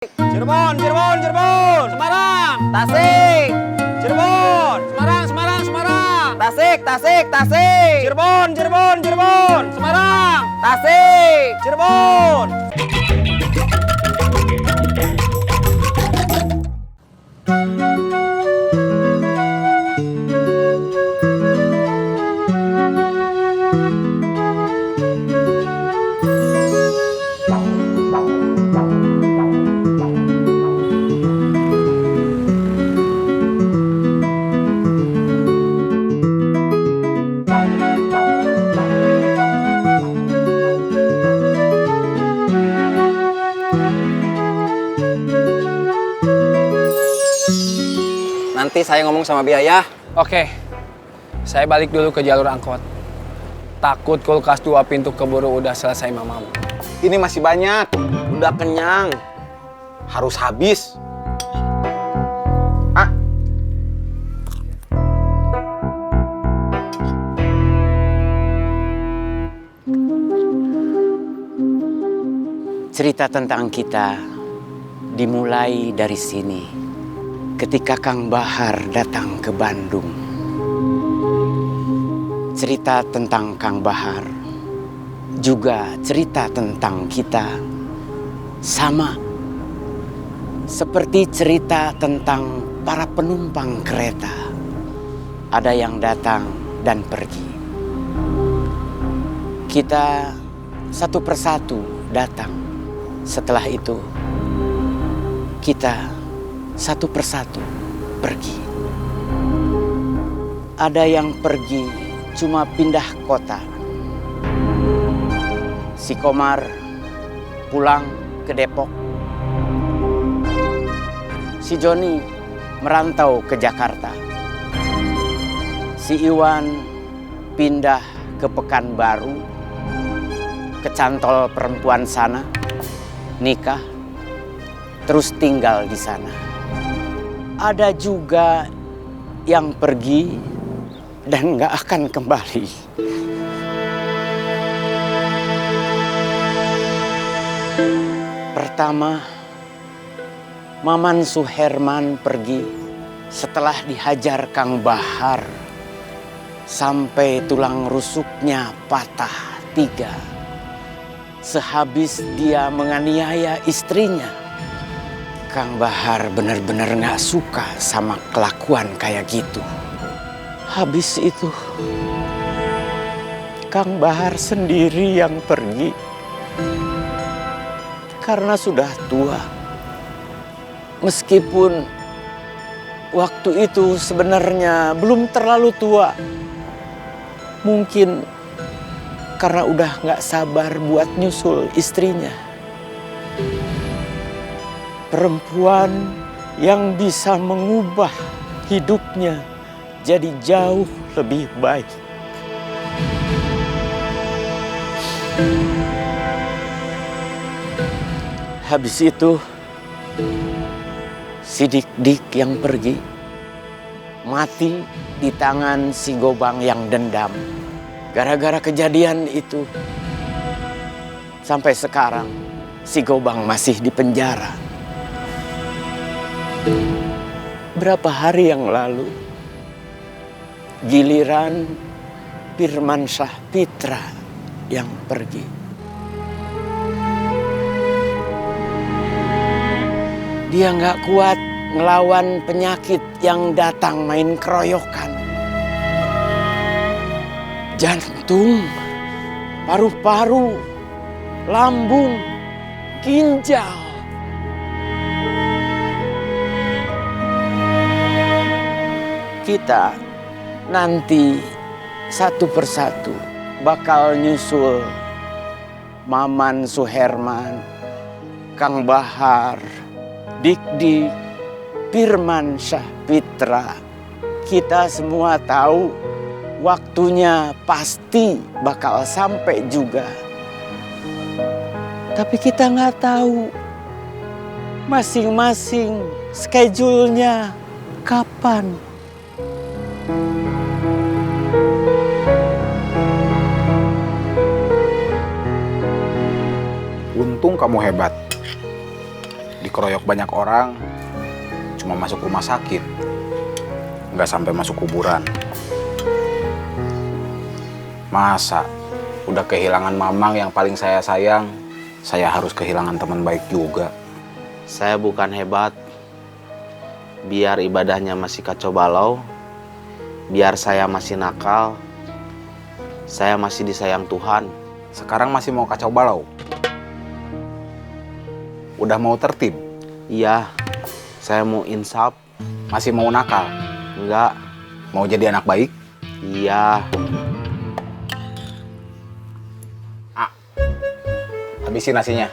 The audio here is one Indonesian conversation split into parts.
Cirebon, Cirebon, Cirebon, Semarang, Tasik, Cirebon, Semarang, Semarang, Semarang, Tasik, Tasik, Tasik, Cirebon, Cirebon, Cirebon, Semarang, Tasik. Cirebon. Nanti saya ngomong sama biaya. Oke, saya balik dulu ke jalur angkot. Takut kulkas 2 pintu keburu udah selesai mamamu. Ini masih banyak. Udah kenyang. Harus habis. Ah. Cerita tentang kita dimulai dari sini. Ketika Kang Bahar datang ke Bandung. Cerita tentang Kang Bahar juga cerita tentang kita sama seperti cerita tentang para penumpang kereta. Ada yang datang dan pergi. Kita satu persatu datang. Setelah itu kita satu persatu pergi. Ada yang pergi cuma pindah kota. Si Komar pulang ke Depok. Si Joni merantau ke Jakarta. Si Iwan pindah ke Pekanbaru, ke cantol perempuan sana, nikah, terus tinggal di sana. Ada juga yang pergi dan nggak akan kembali. Pertama, Maman Suherman pergi setelah dihajar Kang Bahar sampai tulang rusuknya patah 3. Sehabis dia menganiaya istrinya. Kang Bahar benar-benar gak suka sama kelakuan kayak gitu. Habis itu, Kang Bahar sendiri yang pergi. Karena sudah tua. Meskipun waktu itu sebenarnya belum terlalu tua. Mungkin karena udah gak sabar buat nyusul istrinya. Perempuan yang bisa mengubah hidupnya jadi jauh lebih baik. Habis itu, si Dik-Dik yang pergi mati di tangan si Gobang yang dendam. Gara-gara kejadian itu, sampai sekarang si Gobang masih di penjara. Berapa hari yang lalu, giliran Firmansyah Pitra yang pergi. Dia nggak kuat ngelawan penyakit yang datang main keroyokan. Jantung, paru-paru, lambung, ginjal. Kita nanti satu persatu bakal nyusul Maman Suherman, Kang Bahar, Dik-Dik, Firmansyah Pitra. Kita semua tahu waktunya pasti bakal sampai juga. Tapi kita nggak tahu masing-masing schedule-nya kapan. Untung kamu hebat. Di dikeroyok banyak orang, cuma masuk rumah sakit, nggak sampai masuk kuburan. Masa udah kehilangan mamang yang paling saya sayang, saya harus kehilangan teman baik juga. Saya bukan hebat, biar ibadahnya masih kacau balau, biar saya masih nakal, saya masih disayang Tuhan. Sekarang masih mau kacau balau? Udah mau tertib? Iya, saya mau insaf. Masih mau nakal? Enggak. Mau jadi anak baik? Iya. Habisin nasinya.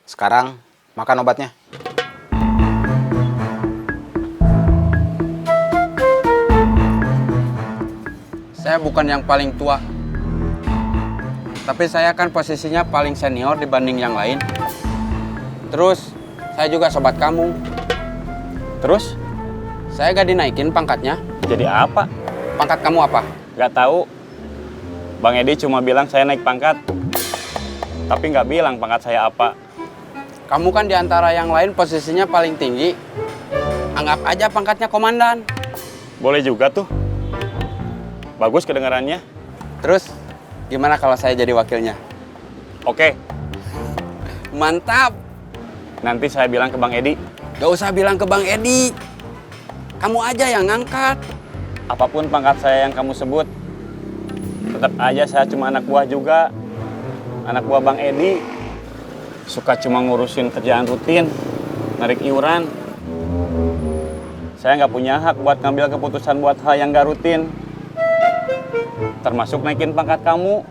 Sekarang makan obatnya. Saya bukan yang paling tua. Tapi saya kan posisinya paling senior dibanding yang lain. Terus, saya juga sobat kamu. Terus, saya gak dinaikin pangkatnya. Jadi apa? Pangkat kamu apa? Gak tahu. Bang Edi cuma bilang saya naik pangkat. Tapi nggak bilang pangkat saya apa. Kamu kan diantara yang lain posisinya paling tinggi. Anggap aja pangkatnya komandan. Boleh juga tuh. Bagus kedengarannya. Terus, gimana kalau saya jadi wakilnya? Oke, Mantap! nanti saya bilang ke Bang Edi. Gak usah bilang ke Bang Edi. Kamu aja yang ngangkat. Apapun pangkat saya yang kamu sebut, tetap aja saya cuma anak buah juga. Anak buah Bang Edi. Suka cuma ngurusin kerjaan rutin, narik iuran. Saya nggak punya hak buat ngambil keputusan buat hal yang nggak rutin. Termasuk naikin pangkat kamu.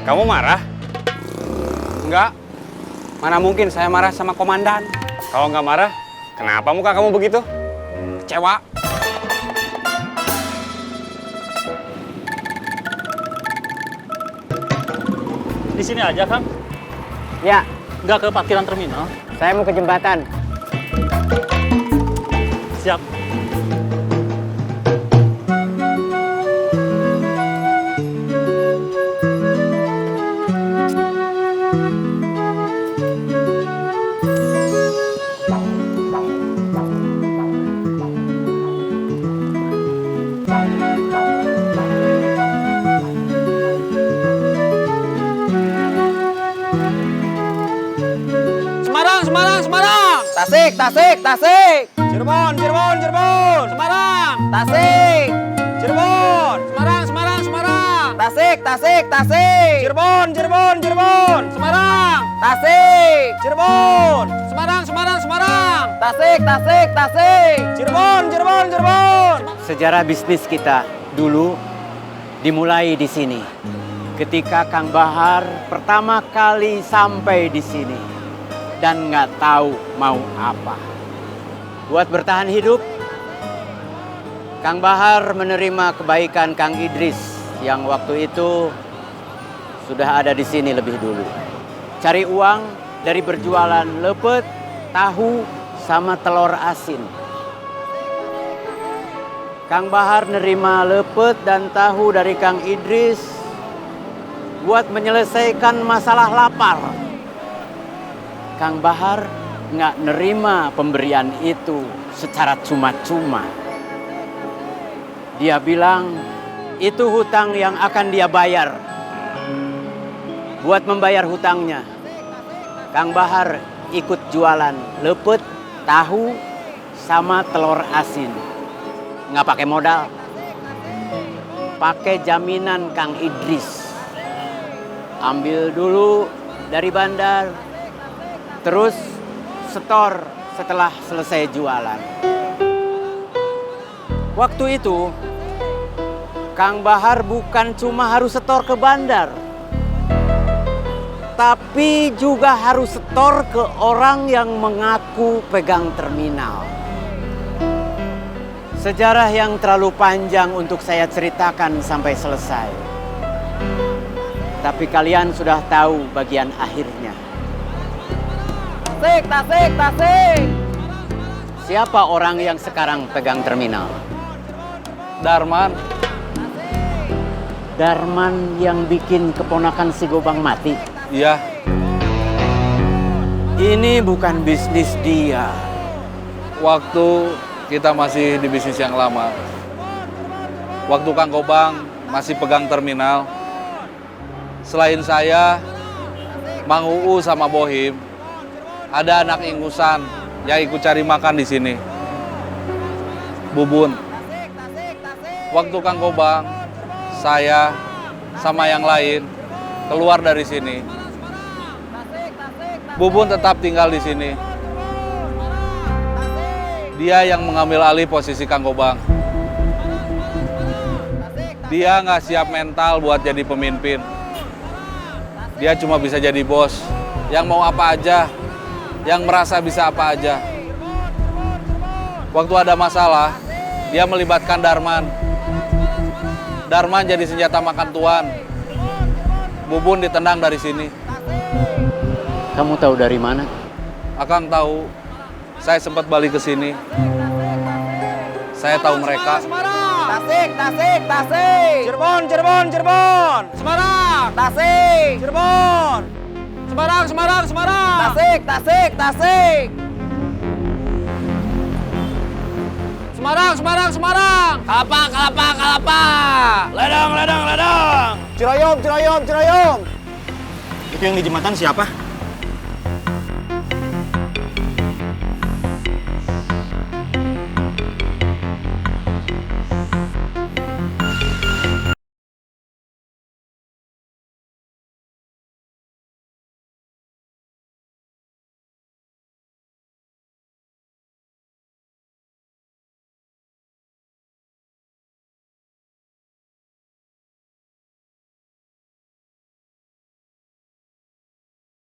Kamu marah? Enggak. Mana mungkin saya marah sama komandan. Kalau nggak marah, kenapa muka kamu begitu? Kecewa. Di sini aja, Kang? Ya, Nggak ke parkiran terminal? saya mau ke jembatan. Siap. Semarang, Semarang, Semarang. Tasik, Tasik, Tasik. Cirebon, Cirebon, Cirebon. Semarang. Tasik, Cirebon. Semarang, Semarang, Semarang. Tasik. Tasik, Tasik, Tasik. Cirebon, Cirebon, Cirebon. Semarang. Tasik. Cirebon. Semarang, Semarang, Semarang. Tasik, Tasik, Tasik. Cirebon, Cirebon, Cirebon. Sejarah bisnis kita dulu dimulai di sini. Ketika Kang Bahar pertama kali sampai di sini dan nggak tahu mau apa. Buat bertahan hidup, Kang Bahar menerima kebaikan Kang Idris yang waktu itu sudah ada di sini lebih dulu. Cari uang dari berjualan lepet, tahu, sama telur asin. Kang Bahar nerima lepet dan tahu dari Kang Idris buat menyelesaikan masalah lapar. Kang Bahar nggak nerima pemberian itu secara cuma-cuma. Dia bilang itu hutang yang akan dia bayar. Buat membayar hutangnya, Kang Bahar ikut jualan lepet, tahu, sama telur asin. Nggak pakai modal, pakai jaminan Kang Idris. Ambil dulu dari bandar, terus setor setelah selesai jualan. Waktu itu, Kang Bahar bukan cuma harus setor ke bandar, tapi juga harus setor ke orang yang mengaku pegang terminal. Sejarah yang terlalu panjang untuk saya ceritakan sampai selesai. Tapi kalian sudah tahu bagian akhirnya. Tasik, Tasik, Tasik. Siapa orang yang sekarang pegang terminal? Darman. Darman yang bikin keponakan si Gobang mati. Iya. Ini bukan bisnis dia. Waktu kita masih di bisnis yang lama, waktu Kang Gobang masih pegang terminal, selain saya, Mang Uu sama Bohim, ada anak ingusan yang ikut cari makan di sini. Bubun. Waktu Kang Gobang, saya sama yang lain keluar dari sini. Bubun tetap tinggal di sini. Dia yang mengambil alih posisi Kang Gobang. Dia nggak siap mental buat jadi pemimpin. Dia cuma bisa jadi bos, yang mau apa aja, yang merasa bisa apa aja. Waktu ada masalah, dia melibatkan Darman. Darman jadi senjata makan tuan. Bubun ditendang dari sini. Kamu tahu dari mana? Akang tahu, saya sempat balik ke sini. Saya tahu mereka. Tasik, Tasik, Tasik. Cirebon, Cirebon, Cirebon. Semarang. Tasik. Cirebon. Semarang, Semarang, Semarang. Tasik, Tasik, Tasik. Semarang, Semarang, Semarang. Kalapa, kalapa, kalapa. Ledang, ledang, ledang. Ciroyom, Ciroyom, Ciroyom. Itu yang di jembatan siapa?